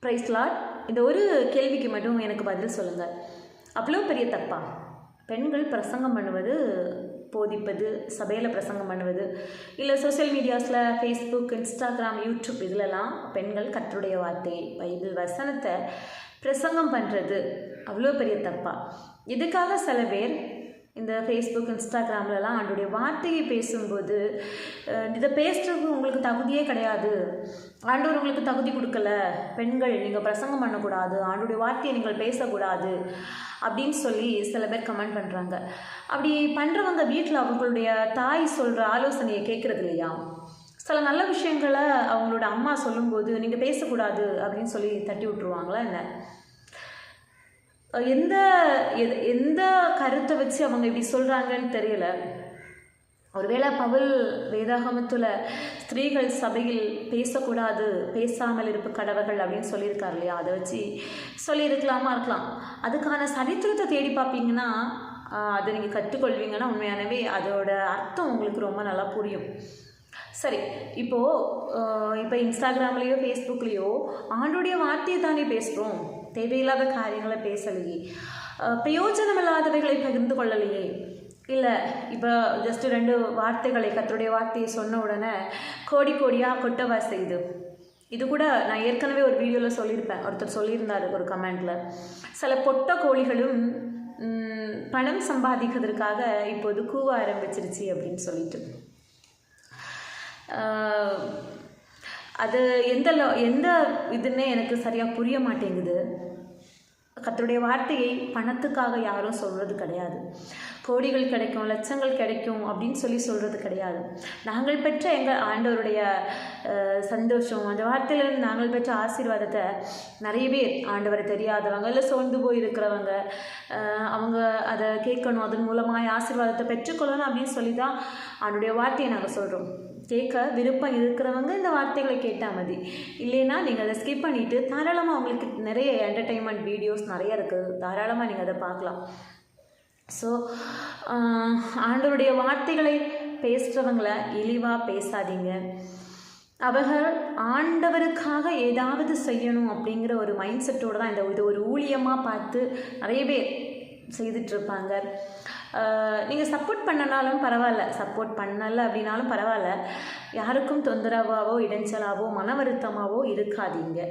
Price Lord. இந்த ஒரு கேள்விக்கு மட்டும் எனக்கு பதில் சொல்லுங்கள். அவ்வளோ பெரிய தப்பா பெண்கள் பிரசங்கம் பண்ணுவது, போதிப்பது, சபையில் பிரசங்கம் பண்ணுவது, இல்லை சோசியல் மீடியாஸில் ஃபேஸ்புக், இன்ஸ்டாகிராம், யூடியூப் இதிலெல்லாம் பெண்கள் கர்த்தருடைய வார்த்தை, பைபிள் வசனத்தை பிரசங்கம் பண்ணுறது அவ்வளோ பெரிய தப்பா? இதுக்காக சில பேர் இந்த ஃபேஸ்புக், இன்ஸ்டாகிராம்லலாம் ஆண்டுடைய வார்த்தையை பேசும்போது, இதை பேசுகிறதுக்கு உங்களுக்கு தகுதியே கிடையாது, ஆண்டவர் உங்களுக்கு தகுதி கொடுக்கல, பெண்கள் நீங்கள் பிரசங்கம் பண்ணக்கூடாது, ஆண்டுடைய வார்த்தையை நீங்கள் பேசக்கூடாது அப்படின்னு சொல்லி சில பேர் கமெண்ட் பண்ணுறாங்க. அப்படி பண்ணுறவங்க வீட்டில் அவங்களுடைய தாய் சொல்கிற ஆலோசனையை கேட்குறது இல்லையா? சில நல்ல விஷயங்களை அவங்களோட அம்மா சொல்லும்போது நீங்கள் பேசக்கூடாது அப்படின்னு சொல்லி தட்டி விட்டுருவாங்களா என்ன? எந்த கருத்தை வச்சு அவங்க இப்படி சொல்கிறாங்கன்னு தெரியல. ஒருவேளை பவுல் வேதாகமத்தில் ஸ்திரீகள் சபையில் பேசக்கூடாது, பேசாமல் இருப்பு கடவர்கள் அப்படின்னு சொல்லியிருக்காரு இல்லையா? அதை வச்சு சொல்லியிருக்கலாமா இருக்கலாம். அதுக்கான சரித்திரத்தை தேடி பார்ப்பீங்கன்னா, அதை நீங்கள் கற்றுக்கொள்வீங்கன்னா உண்மையானவே அதோட அர்த்தம் உங்களுக்கு ரொம்ப நல்லா புரியும். சரி, இப்போ இன்ஸ்டாகிராம்லேயோ ஃபேஸ்புக்லேயோ ஆண்டோடைய வார்த்தையை தானே பேசுகிறோம், தேவையில்லாத காரியங்களை பேசலையே, பிரயோஜனம் இல்லாதவைகளை பகிர்ந்து கொள்ளலையே. இல்லை, இப்போ ஜஸ்ட்டு 2 வார்த்தைகளை கர்த்தருடைய வார்த்தையை சொன்ன உடனே கோடி கோடியாக கொட்டவா செய்யுது. இது கூட நான் ஏற்கனவே ஒரு வீடியோவில் சொல்லியிருப்பேன். ஒருத்தர் சொல்லியிருந்தார் ஒரு கமெண்டில், சில பொட்ட கோழிகளும் பணம் சம்பாதிக்கிறதுக்காக இப்போது கூவ ஆரம்பிச்சிருச்சு அப்படின்னு சொல்லிட்டு. அது எந்த இதுன்னே எனக்கு சரியாக புரிய மாட்டேங்குது. கர்த்தருடைய வார்த்தையை பணத்துக்காக யாரும் சொல்கிறது கிடையாது. கோடிகள் கிடைக்கும், லட்சங்கள் கிடைக்கும் அப்படின்னு சொல்கிறது கிடையாது. நாங்கள் பெற்ற எங்கள் ஆண்டவருடைய சந்தோஷம், அந்த வார்த்தையிலிருந்து நாங்கள் பெற்ற ஆசீர்வாதத்தை நிறைய பேர், ஆண்டவரை தெரியாதவங்க, இல்லை சோர்ந்து போய் இருக்கிறவங்க, அவங்க அதை கேட்கணும், அதன் மூலமாக ஆசீர்வாதத்தை பெற்றுக்கொள்ளணும் அப்படின்னு சொல்லி தான் ஆண்டவருடைய வார்த்தையை நாங்கள் சொல்கிறோம். கேட்க விருப்பம் இருக்கிறவங்க இந்த வார்த்தைகளை கேட்டால் மதி, இல்லைன்னா நீங்கள் அதை ஸ்கிப் பண்ணிவிட்டு தாராளமாக உங்களுக்கு நிறைய என்டர்டெயின்மெண்ட் வீடியோஸ் நிறைய இருக்குது, தாராளமாக நீங்கள் அதை பார்க்கலாம். ஸோ ஆண்டவருடைய வார்த்தைகளை பேசுகிறவங்கள இழிவாக பேசாதீங்க. அவர்கள் ஆண்டவருக்காக ஏதாவது செய்யணும் அப்படிங்கிற ஒரு மைண்ட் செட்டோடு தான் இது ஒரு ஊழியமாக பார்த்து நிறைய பேர் செய்துட்ருப்பாங்க. நீங்கள் சப்போர்ட் பண்ணனாலும் பரவாயில்ல, சப்போர்ட் பண்ணலை அப்படின்னாலும் பரவாயில்ல, யாருக்கும் தொந்தரவாவோ இடைஞ்சலாவோ மன வருத்தமாகவோ இருக்காதீங்க.